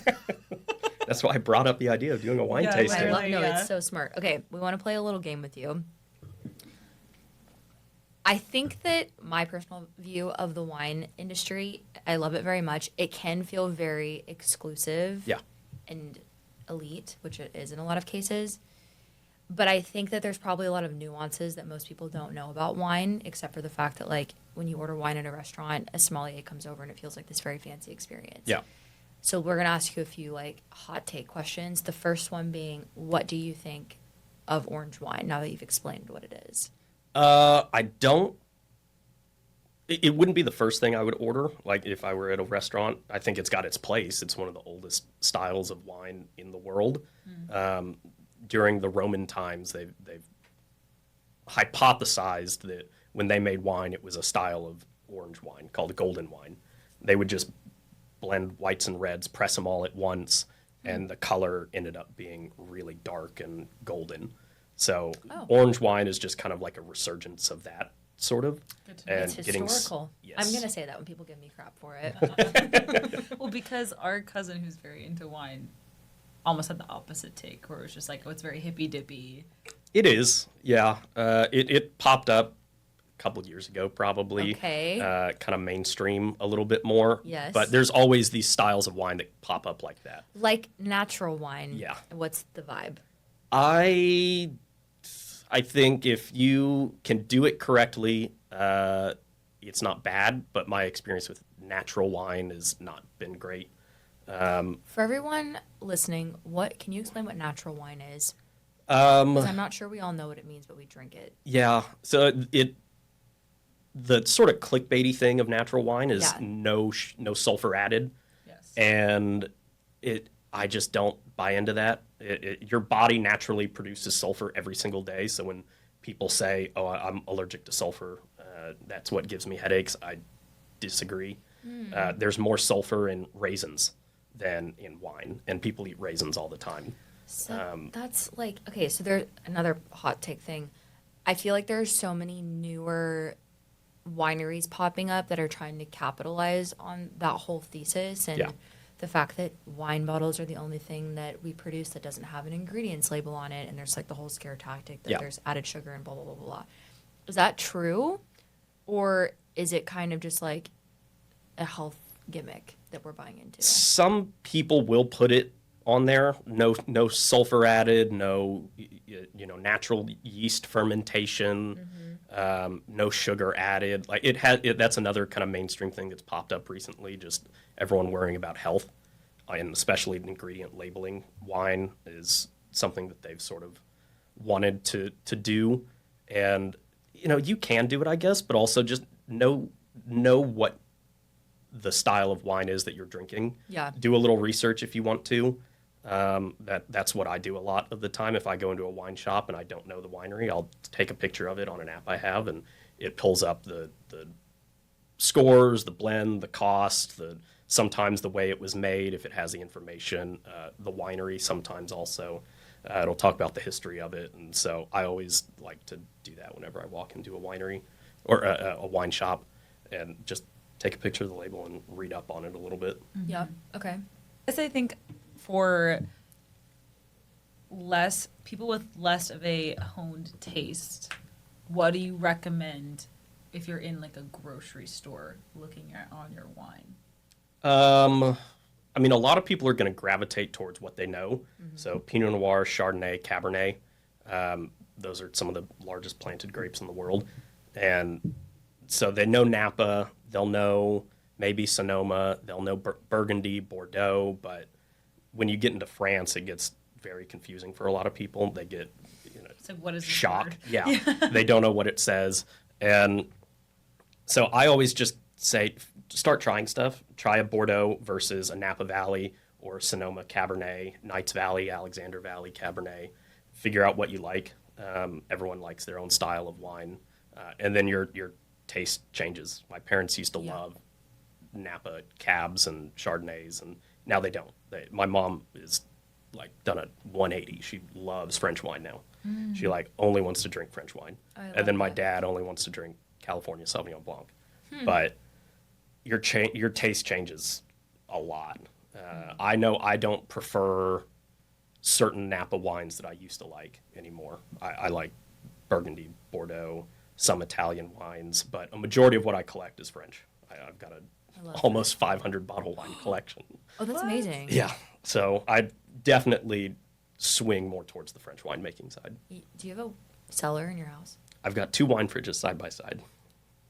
That's why I brought up the idea of doing a wine Yeah, tasting. I literally. love, no, Yeah. it's so smart. Okay, we want to play a little game with you. I think that my personal view of the wine industry, I love it very much. It can feel very exclusive Yeah. and elite, which it is in a lot of cases. But I think that there's probably a lot of nuances that most people don't know about wine, except for the fact that, like, when you order wine at a restaurant, a sommelier comes over and it feels like this very fancy experience. Yeah. So we're going to ask you a few, like, hot take questions. The first one being, what do you think of orange wine now that you've explained what it is? I don't. It wouldn't be the first thing I would order. Like if I were at a restaurant, I think it's got its place. It's one of the oldest styles of wine in the world. During the Roman times, they've hypothesized that when they made wine, it was a style of orange wine called golden wine. They would just blend whites and reds, press them all at once, and the color ended up being really dark and golden. So orange wine is just kind of like a resurgence of that sort of. Good to know. And It's getting historical. yes. I'm going to say that when people give me crap for it. Well, because our cousin who's very into wine almost had the opposite take, where it was just like, oh, it's very hippy dippy. It is, yeah. It popped up a couple years ago, probably. Okay. Kind of mainstream a little bit more. Yes. But there's always these styles of wine that pop up like that. Like natural wine. Yeah. What's the vibe? I think if you can do it correctly, it's not bad. But my experience with natural wine has not been great. For everyone listening, what can you explain what natural wine is? 'Cause I'm not sure we all know what it means, but we drink it. Yeah. So the sort of clickbaity thing of natural wine is Yeah. no sulfur added. Yes. And I just don't buy into that. Your body naturally produces sulfur every single day. So when people say, "Oh, I'm allergic to sulfur," that's what gives me headaches, I disagree. There's more sulfur in raisins than in wine, and people eat raisins all the time. So that's like, okay, so there's another hot take thing. I feel like there's so many newer wineries popping up that are trying to capitalize on that whole thesis and Yeah. the fact that wine bottles are the only thing that we produce that doesn't have an ingredients label on it, and there's like the whole scare tactic that Yeah. there's added sugar and blah blah blah blah blah. Is that true, or is it kind of just like a health gimmick that we're buying into? Some people will put it on there. No sulfur added. No, natural yeast fermentation. No sugar added. Like that's another kind of mainstream thing that's popped up recently. Just everyone worrying about health, and especially ingredient labeling. Wine is something that they've sort of wanted to do, and you can do it, I guess, but also just know what the style of wine is that you're drinking. Yeah. Do a little research if you want to. That's what I do a lot of the time. If I go into a wine shop and I don't know the winery, I'll take a picture of it on an app I have, and it pulls up the scores, the blend, the cost, sometimes the way it was made, if it has the information, the winery sometimes also. It'll talk about the history of it, and so I always like to do that whenever I walk into a winery or a wine shop, and just take a picture of the label and read up on it a little bit. Yeah. Okay. Yes, I think for people with less of a honed taste, what do you recommend if you're in like a grocery store looking on your wine? I mean, a lot of people are going to gravitate towards what they know. So Pinot Noir, Chardonnay, Cabernet, those are some of the largest planted grapes in the world. And so they know Napa, they'll know maybe Sonoma, they'll know Burgundy, Bordeaux, but when you get into France, it gets very confusing for a lot of people. They get So what is this shock. word? Yeah. They don't know what it says. And so I always just say, start trying stuff. Try a Bordeaux versus a Napa Valley or Sonoma Cabernet, Knights Valley, Alexander Valley Cabernet. Figure out what you like. Everyone likes their own style of wine, and then your taste changes. My parents used to love Napa Cabs and Chardonnays, and now they don't. My mom is like done a 180. She loves French wine now. She like only wants to drink French wine, and then my dad only wants to drink California Sauvignon Blanc. But your taste changes a lot. I know I don't prefer certain Napa wines that I used to like anymore. I like Burgundy, Bordeaux, some Italian wines, but a majority of what I collect is French. I've got a almost 500 bottle wine collection. Oh, that's amazing. Yeah, so I definitely swing more towards the French winemaking side. Do you have a cellar in your house? I've got 2 wine fridges side by side.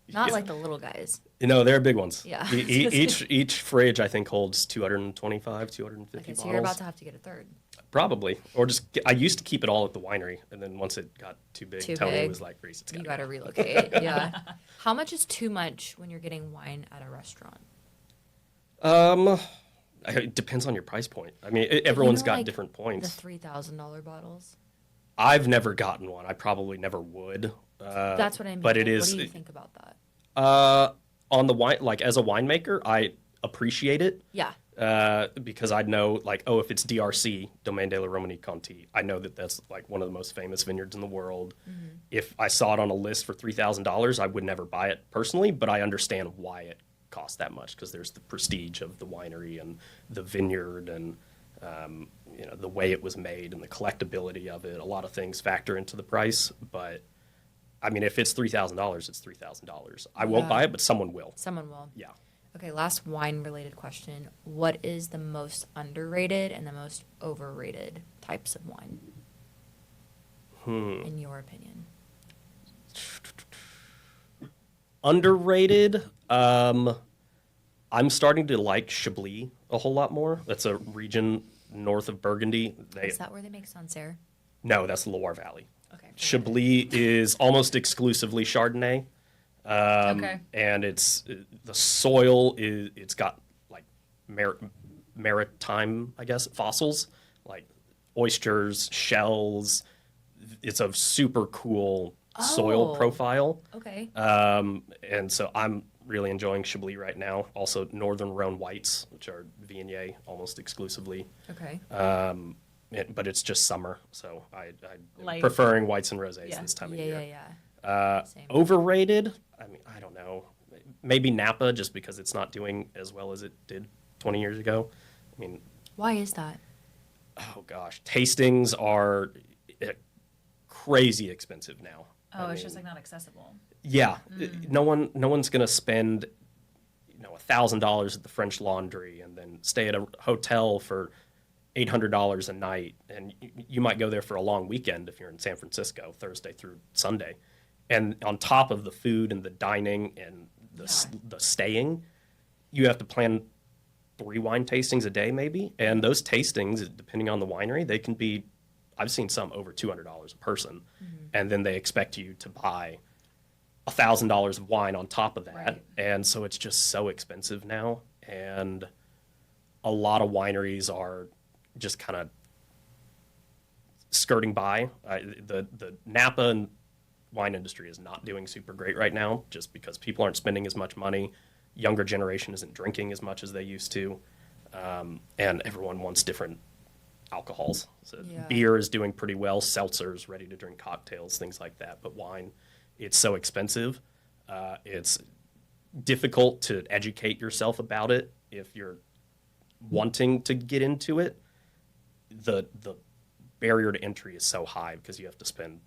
Not like the little guys. No, they're big ones. Yeah. Each fridge I think holds 225, 250 Okay, so bottles. you're about to have to get a third. Probably, or just I used to keep it all at the winery, and then once it got too big, Tony was like, "Reese, it's You got got to relocate. Yeah. How much is too much when you're getting wine at a restaurant? It depends on your price point. I mean, everyone's got like, different The points. $3,000 bottles. I've never gotten one. I probably never would. That's what I mean. But it Like, is. What do you think about that? On the wine, like as a winemaker, I appreciate it. Yeah. Because I know, like, oh, if it's DRC, Domaine de la Romanée Conti, I know that that's like one of the most famous vineyards in the world. If I saw it on a list for $3,000, I would never buy it personally, but I understand why it costs that much because there's the prestige of the winery and the vineyard and the way it was made and the collectability of it. A lot of things factor into the price, but I mean, if it's $3,000, it's $3,000. I won't buy it, but someone will. Someone will. Yeah. Okay, last wine-related question. What is the most underrated and the most overrated types of wine? In your opinion? Underrated. I'm starting to like Chablis a whole lot more. That's a region north of Burgundy. Is that where they make Sancerre? No, that's the Loire Valley. Okay. Chablis is almost exclusively Chardonnay. Okay. And the soil it's got like maritime, I guess, fossils like oysters, shells. It's a super cool soil profile. Okay. And so I'm really enjoying Chablis right now. Also, Northern Rhone whites, which are Viognier almost exclusively. Okay. But it's just summer, so I'm Light. preferring whites and rosés Yeah. this time of Yeah, year. yeah, yeah. Same. Overrated? I mean, I don't know. Maybe Napa, just because it's not doing as well as it did 20 years ago. I mean, Why is that? oh gosh, tastings are crazy expensive now. Oh, I it's just mean, like not accessible. yeah. No one's gonna spend $1,000 at the French Laundry and then stay at a hotel for $800 a night, and you might go there for a long weekend if you're in San Francisco, Thursday through Sunday. And on top of the food and the dining and the staying, you have to plan 3 wine tastings a day maybe. And those tastings, depending on the winery, they can be, I've seen some over $200 a person. And then they expect you to buy $1,000 of wine on top of that. Right. And so it's just so expensive now. And a lot of wineries are just kind of skirting by. The Napa and wine industry is not doing super great right now just because people aren't spending as much money. Younger generation isn't drinking as much as they used to. And everyone wants different alcohols. So beer is doing pretty well. Seltzers, ready to drink cocktails, things like that. But wine, it's so expensive. It's difficult to educate yourself about it if you're wanting to get into it. The barrier to entry is so high because you have to spend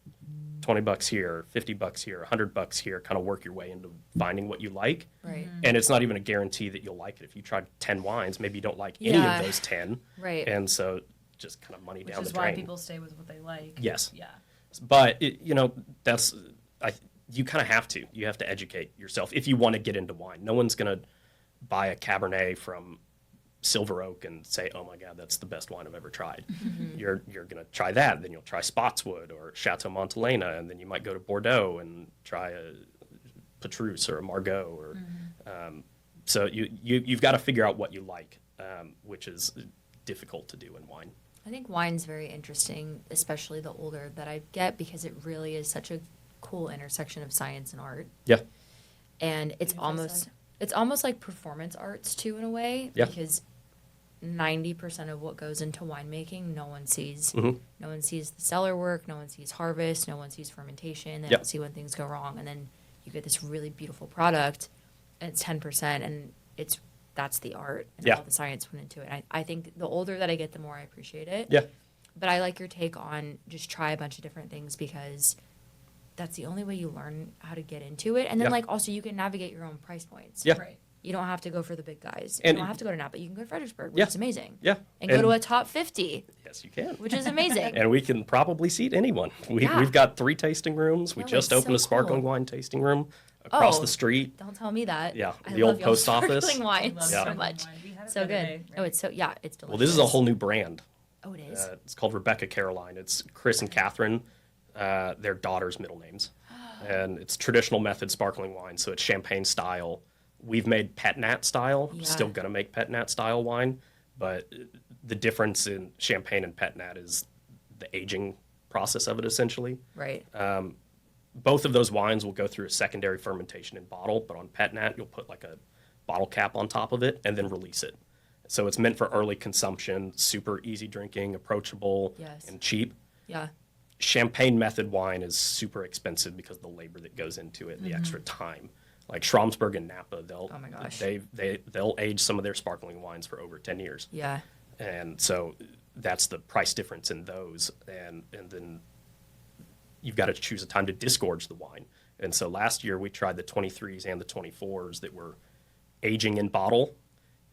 $20 here, $50 here, $100 here, kind of work your way into finding what you like. Right. And it's not even a guarantee that you'll like it. If you tried 10 wines, maybe you don't like any of those 10. Right. And so just kind of money Which down is the why drain. people stay with what they like. Yes. Yeah. But that's you kind of have to. You have to educate yourself if you want to get into wine. No one's going to buy a Cabernet from Silver Oak and say, "Oh my God, that's the best wine I've ever tried." You're going to try that, then you'll try Spotswood or Chateau Montelena, and then you might go to Bordeaux and try a Petrus or a Margaux. Or so you've got to figure out what you like, which is difficult to do in wine. I think wine's very interesting, especially the older that I get, because it really is such a cool intersection of science and art. Yeah. And it's almost like performance arts too, in a way, Yeah. because 90% of what goes into winemaking, no one sees. Mm-hmm. No one sees the cellar work, no one sees harvest, no one sees fermentation. They Yep. don't see when things go wrong, and then you get this really beautiful product, and it's 10%, and that's the art and Yeah. all the science went into it. I think the older that I get, the more I appreciate it. Yeah. But I like your take on just try a bunch of different things, because that's the only way you learn how to get into it. And then Yeah. like also you can navigate your own price points. Yeah. Right. You don't have to go for the big guys. And- you don't have to go to Napa. You can go to Fredericksburg, which Yeah. is amazing. Yeah. And go to a top 50, Yes, you can. which is amazing. And we can probably seat anyone. Yeah. We've got 3 tasting rooms. We No, just it's opened so a sparkling cool. wine tasting room across Oh. the street. Don't tell me that. Yeah, I the love old y'all's post office. sparkling wine Love so Yeah. sparkling much. wine. We had it So the good. other day, Oh, right? it's it's delicious. Well, this is a whole new brand. Oh, it is. It's called Rebecca Caroline. It's Chris and Catherine, their daughter's middle names. And it's traditional method sparkling wine, so it's champagne style. We've made pet nat style. Yeah. Still going to make pet nat style wine, but the difference in champagne and pet nat is the aging process of it, essentially. Right. Both of those wines will go through a secondary fermentation in bottle, but on pet nat, you'll put like a bottle cap on top of it and then release it. So it's meant for early consumption, super easy drinking, approachable, Yes. and cheap. Yeah. Champagne method wine is super expensive because of the labor that goes into it, and the extra time. Like Schramsberg and Napa, Oh my gosh. they'll age some of their sparkling wines for over 10 years. Yeah. And so that's the price difference in those. And then you've got to choose a time to disgorge the wine. And so last year we tried the 23s and the 24s that were aging in bottle.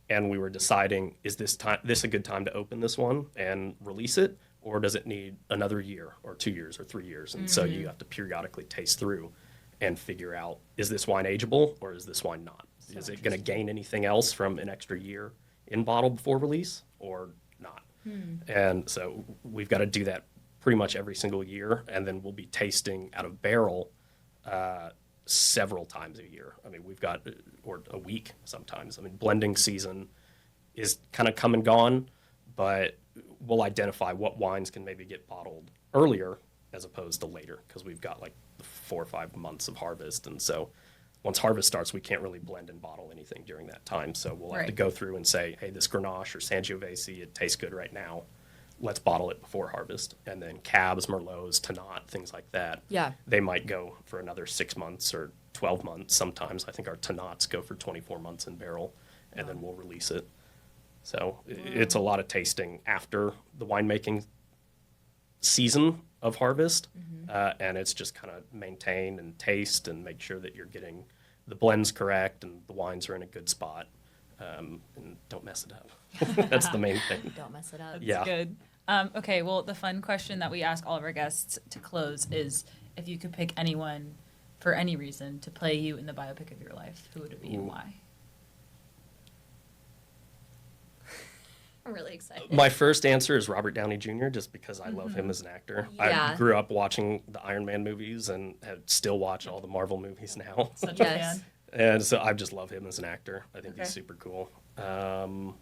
And we were deciding, is this a good time to open this one and release it? Or does it need another year or 2 years or 3 years? And so you have to periodically taste through and figure out, is this wine ageable or is this wine not? Is it going to gain anything else from an extra year in bottle before release or not? And so we've got to do that pretty much every single year. And then we'll be tasting out of barrel several times a year. I mean, we've got, or a week sometimes. I mean, blending season is kind of come and gone, but we'll identify what wines can maybe get bottled earlier as opposed to later, because we've got like 4 or 5 months of harvest. And so once harvest starts, we can't really blend and bottle anything during that time. So we'll have to Right. go through and say, hey, this Grenache or Sangiovese, it tastes good right now. Let's bottle it before harvest. And then Cabs, Merlots, Tannat, things like that. Yeah. They might go for another 6 months or 12 months. Sometimes I think our Tannats go for 24 months in barrel, and then we'll release it. So it's a lot of tasting after the winemaking season of harvest, and it's just kind of maintain and taste and make sure that you're getting the blends correct and the wines are in a good spot, and don't mess it up. That's the main thing. Don't mess it up. That's Yeah. good. Okay, well, the fun question that we ask all of our guests to close is, if you could pick anyone for any reason to play you in the biopic of your life, who would it be and Ooh. why? I'm really excited. My first answer is Robert Downey Jr., just because I love him as an actor. Yeah. I grew up watching the Iron Man movies and still watch all the Marvel movies now. Such Yes. a fan. And so I just love him as an actor. I think Okay. he's super cool. That'd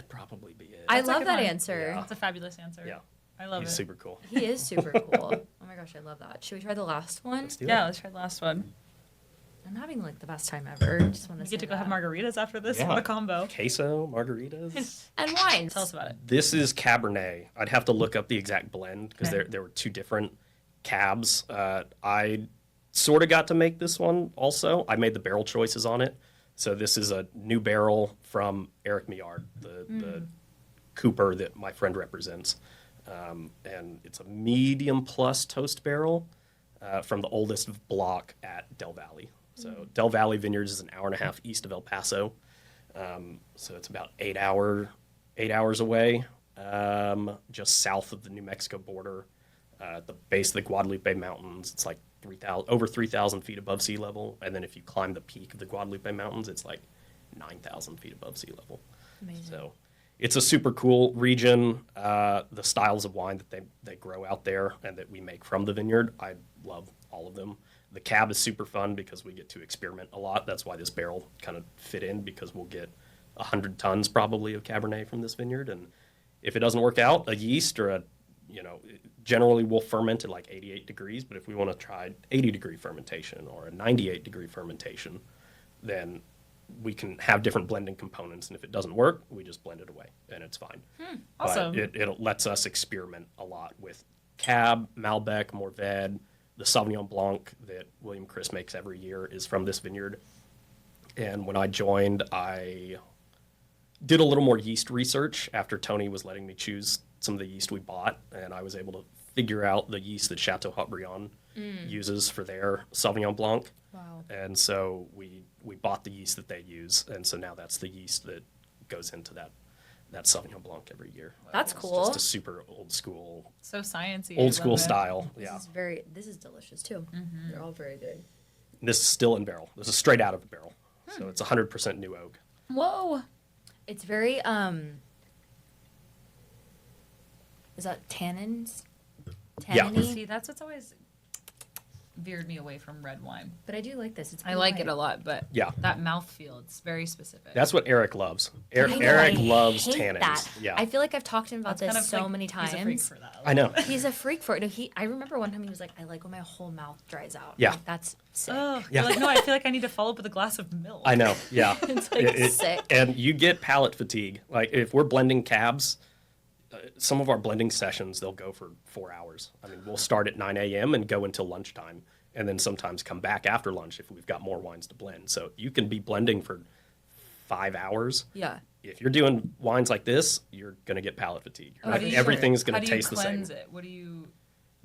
probably be it. I That's a love good that one. answer. Yeah. That's a fabulous answer. Yeah. I love He's it. super cool. He is super cool. Oh my gosh, I love that. Should we try the last one? Let's do Yeah, it. let's try the last one. I'm having like the best time ever. Just want We to get to go have margaritas after this, Yeah. the combo. Queso, margaritas. and wines. Tell us about it. This is Cabernet. I'd have to look up the exact blend because Okay. there were 2 different cabs. I sort of got to make this one also. I made the barrel choices on it. So this is a new barrel from Eric Miard, the Cooper that my friend represents. And it's a medium plus toast barrel from the oldest block at Del Valle. So Del Valle Vineyards is an hour and a half east of El Paso. So it's about 8 hours away, just south of the New Mexico border, at the base of the Guadalupe Mountains. It's like over 3,000 feet above sea level. And then if you climb the peak of the Guadalupe Mountains, it's like 9,000 feet above sea level. Amazing. So it's a super cool region. The styles of wine that they grow out there and that we make from the vineyard, I love all of them. The cab is super fun because we get to experiment a lot. That's why this barrel kind of fit in, because we'll get 100 tons probably of Cabernet from this vineyard. And if it doesn't work out, a yeast or generally we'll ferment at like 88 degrees. But if we want to try 80-degree fermentation or a 98-degree fermentation, then we can have different blending components. And if it doesn't work, we just blend it away and it's fine. Awesome. But it lets us experiment a lot with Cab, Malbec, Mourvèdre. The Sauvignon Blanc that William Chris makes every year is from this vineyard. And when I joined, I did a little more yeast research after Tony was letting me choose some of the yeast we bought. And I was able to figure out the yeast that Chateau Haut-Brion uses for their Sauvignon Blanc. Wow. And so we bought the yeast that they use. And so now that's the yeast that goes into that Sauvignon Blanc every year. That's It's cool. just a super old school So sciencey. I old school love it. style. This Yeah. is this is delicious too. They're all very good. This is still in barrel. This is straight out of the barrel. So it's 100% new oak. Whoa. It's very is that tannins? Yeah. Tanniny? See, that's what's always veered me away from red wine. But I do like this. It's I like it light. a lot, but Yeah. that mouthfeel, it's very specific. That's what Eric loves. I know, Eric I loves hate tannins. that. Yeah. I feel like I've talked to him about That's kind this of so like- many times. He's a freak for that. I know. He's a freak for it. No, I remember one time he was like, I like when my whole mouth dries out. Yeah. Like, that's sick. Oh, Yeah. you're like, no, I feel like I need to follow up with a glass of milk. I know. Yeah. It's like sick. And you get palate fatigue. Like if we're blending cabs, some of our blending sessions, they'll go for 4 hours. I mean, we'll start at 9 a.m. and go until lunchtime. And then sometimes come back after lunch if we've got more wines to blend. So you can be blending for 5 hours. Yeah. If you're doing wines like this, you're going to get palate fatigue. How do you- Everything's How going do to you taste the same. cleanse it? What do you? Do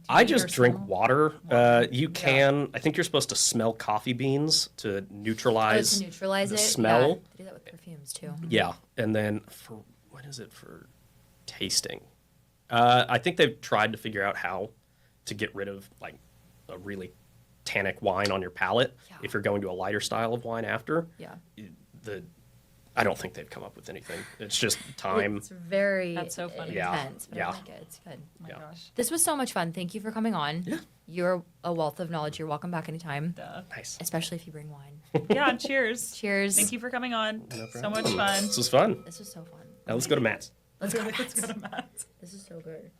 I you just or drink smell? water. You Yeah. can. I think you're supposed to smell coffee beans to neutralize, to neutralize the it. smell. Yeah. They do that with perfumes too. Yeah, and then for what is it for tasting? I think they've tried to figure out how to get rid of like a really tannic wine on your palate Yeah. if you're going to a lighter style of wine after. Yeah. I don't think they've come up with anything. It's just time. It's very That's so funny. Yeah. intense, but Yeah. I like it. It's good. Oh my Yeah. gosh. This was so much fun. Thank you for coming on. Yeah. You're a wealth of knowledge. You're welcome back anytime, Duh. Nice. especially if you bring wine. Yeah, cheers. Cheers. Thank you for coming on. No So problem. much fun. This was fun. This was so fun. Now let's go to Matt's. Let's go. Let's go to Matt. This is so good.